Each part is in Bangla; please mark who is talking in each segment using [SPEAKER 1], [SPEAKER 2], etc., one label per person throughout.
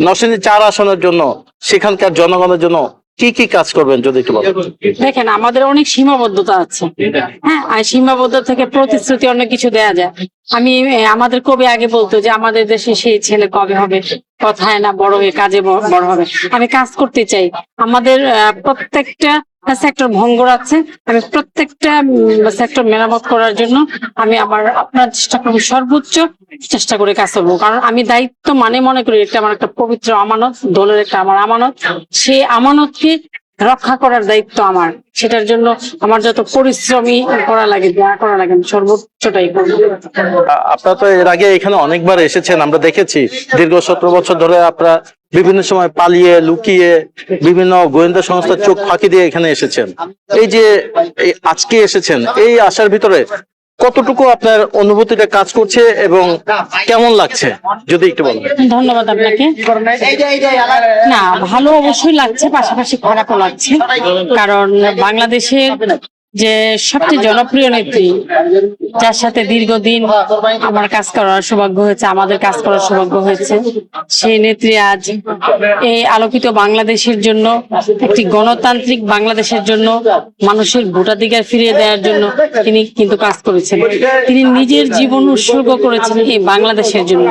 [SPEAKER 1] নরসিংদী 4 আসনের জন্য সেখানকার জনগণের জন্য কি কি কাজ করবেন যদি একটু বলেন।
[SPEAKER 2] দেখেন, আমাদের অনেক সীমাবদ্ধতা আছে। হ্যাঁ, আর সীমাবদ্ধতা থেকে প্রতিশ্রুতি অনেক কিছু দেয়া যায়। আমাদের কবি আগে বলতো যে আমাদের দেশে সেই ছেলে কবে হবে, কথায় না বড় হয়ে কাজে বড় হবে। আমি কাজ করতে চাই। আমাদের প্রত্যেকটা সেক্টর ভঙ্গুর আছে। আমি প্রত্যেকটা সেক্টর মেরামত করার জন্য আমি আপনার চেষ্টা করবো, সর্বোচ্চ চেষ্টা করে কাজ করবো। কারণ আমি দায়িত্ব মনে করি এটা আমার একটা পবিত্র আমানত, দলের একটা আমার আমানত। সেই আমানতকে রক্ষা করার দায়িত্ব আমার। সেটার জন্য আমার যত পরিশ্রমী করা লাগে, যা করা লাগে, আমি সর্বোচ্চটাই করবো।
[SPEAKER 1] আপনারা তো এর আগে এখানে অনেকবার এসেছেন, আমরা দেখেছি দীর্ঘ 17 বছর ধরে আপনারা বিভিন্ন সময় পালিয়ে লুকিয়ে বিভিন্ন গোয়েন্দা সংস্থার চোখ ফাঁকি দিয়ে এখানে এসেছেন। এই যে আজকে এসেছেন, এই আসার ভিতরে কতটুকু আপনার অনুভূতিটা কাজ করছে এবং কেমন লাগছে যদি একটু বলেন।
[SPEAKER 2] ধন্যবাদ আপনাকে। না, ভালো অবশ্যই লাগছে, পাশাপাশি খারাপও লাগছে। কারণ বাংলাদেশের যে সবচেয়ে জনপ্রিয় নেত্রী, যার সাথে দীর্ঘদিন আমার কাজ করার সৌভাগ্য হয়েছে, আমাদের কাজ করার সৌভাগ্য হয়েছে, সেই নেত্রী আজ এই আলোকিত বাংলাদেশের জন্য, একটি গণতান্ত্রিক বাংলাদেশের জন্য, মানুষের ভোটাধিকার ফিরিয়ে দেওয়ার জন্য তিনি কিন্তু কাজ করেছেন। তিনি নিজের জীবন উৎসর্গ করেছেন এই বাংলাদেশের জন্য।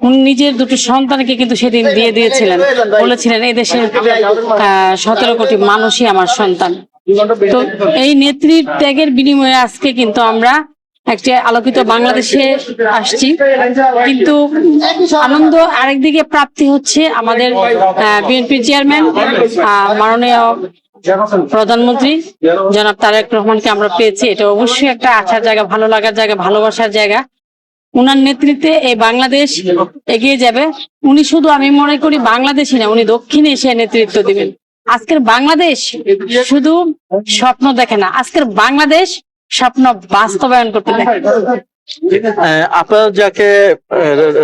[SPEAKER 2] উনি নিজের দুটো সন্তানকে কিন্তু সেদিন দিয়ে দিয়েছিলেন, বলেছিলেন এই দেশের 17 কোটি মানুষই আমার সন্তান। তো এই নেত্রীর ত্যাগের বিনিময়ে আজকে কিন্তু আমরা একটি আলোকিত বাংলাদেশে আসছি। কিন্তু আনন্দ আরেকদিকে প্রাপ্তি হচ্ছে আমাদের বিএনপি চেয়ারম্যান মাননীয় প্রধানমন্ত্রী জনাব তারেক রহমানকে আমরা পেয়েছি। এটা অবশ্যই একটা আশার জায়গা, ভালো লাগার জায়গা, ভালোবাসার জায়গা। উনার নেতৃত্বে এই বাংলাদেশ এগিয়ে যাবে। উনি শুধু, আমি মনে করি, বাংলাদেশই না, উনি দক্ষিণে এসে নেতৃত্ব দিবেন। আজকের বাংলাদেশ শুধু স্বপ্ন দেখে না, আজকের বাংলাদেশ স্বপ্ন বাস্তবায়ন করতে দেখে।
[SPEAKER 1] আপনারা যাকে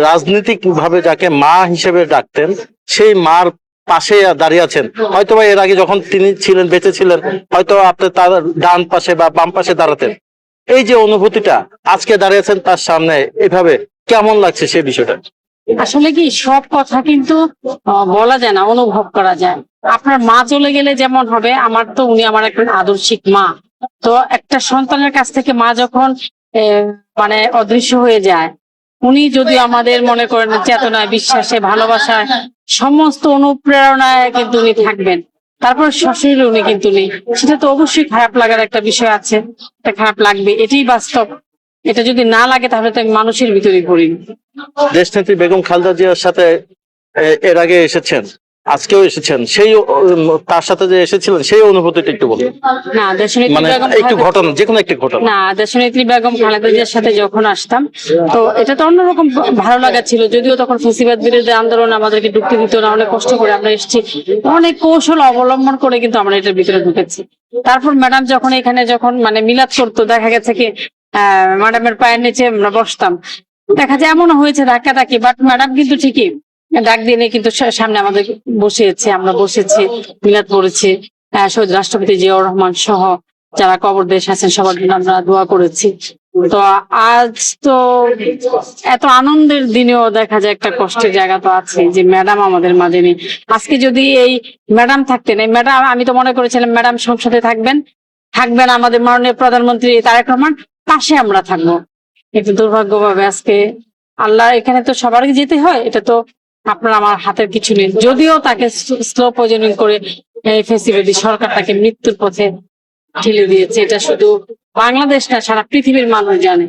[SPEAKER 1] রাজনৈতিক ভাবে যাকে মা হিসেবে ডাকতেন, সেই মার পাশে দাঁড়িয়ে আছেন। হয়তো বা এর আগে যখন তিনি ছিলেন, বেঁচে ছিলেন, হয়তো আপনি তার ডান পাশে বা বাম পাশে দাঁড়াতেন। এই যে অনুভূতিটা, আজকে দাঁড়িয়েছেন তার সামনে, এভাবে কেমন লাগছে সেই বিষয়টা?
[SPEAKER 2] আসলে কি, সব কথা কিন্তু বলা যায় না, অনুভব করা যায়। আপনার মা চলে গেলে যেমন হবে, আমার তো উনি আমার একটা আদর্শিক মা। তো একটা সন্তানের কাছ থেকে মা যখন মানে অদৃশ্য হয়ে যায়, উনি যদি আমাদের মনে করেন চেতনায়, বিশ্বাসে, ভালোবাসায়, সমস্ত অনুপ্রেরণায় কিন্তু উনি থাকবেন, তারপর সশরীরে উনি কিন্তু নেই, সেটা তো অবশ্যই খারাপ লাগার একটা বিষয় আছে। এটা খারাপ লাগবে, এটাই বাস্তব। এটা যদি না লাগে তাহলে তো আমি মানুষের ভিতরে পড়ি।
[SPEAKER 1] দেশনেত্রী বেগম খালেদা জিয়ার সাথে এর আগে এসেছেন, আজকেও এসেছেন, সেই তার সাথে যে এসেছিলেন সেই অনুভূতিটা একটু বলুন।
[SPEAKER 2] না, দেশনেত্রী
[SPEAKER 1] মানে
[SPEAKER 2] বেগম
[SPEAKER 1] একটু ঘটনা, যে কোনো একটি ঘটনা।
[SPEAKER 2] না, দেশনেত্রী বেগম খালেদা জিয়ার সাথে যখন আসতাম, তো এটা তো অন্যরকম ভালো লাগা ছিল। যদিও তখন ফ্যাসিবাদ বিরোধী আন্দোলন আমাদেরকে ঢুকতে দিত না, অনেক কষ্ট করে আমরা এসেছি, অনেক কৌশল অবলম্বন করে কিন্তু আমরা এটার ভিতরে ঢুকেছি। তারপর ম্যাডাম যখন এখানে মানে মিলাদ করতো, দেখা গেছে কি ম্যাডামের পায়ের নিচে আমরা বসতাম, দেখা যায় এমনও হয়েছে ধাক্কাধাক্কি, বাট ম্যাডাম কিন্তু ঠিকই ডাক দিয়ে কিন্তু সামনে আমাদের বসিয়েছে, আমরা বসেছি, মিলাদ পড়েছি। শহীদ রাষ্ট্রপতি জিয়াউর রহমান সহ যারা কবর দেশ আছেন সবার জন্য আমরা দোয়া করেছি। তো আজ তো এত আনন্দের দিনেও দেখা যায় একটা কষ্টের জায়গা তো আছে, যে ম্যাডাম আমাদের মাঝে নেই। আজকে যদি এই ম্যাডাম থাকতেন, এই ম্যাডাম, আমি তো মনে করেছিলাম ম্যাডাম সংসদে থাকবেন আমাদের মাননীয় প্রধানমন্ত্রী তারেক রহমান পাশে আমরা থাকবো। কিন্তু দুর্ভাগ্যভাবে আজকে আল্লাহ, এখানে তো সবারই যেতে হয়, এটা তো আপনার আমার হাতের কিছু নেই। যদিও তাকে স্লো পয়জনিং করে ফেসিবাদী সরকার তাকে মৃত্যুর পথে ঠেলে দিয়েছে, এটা শুধু বাংলাদেশ না, সারা পৃথিবীর মানুষ জানে।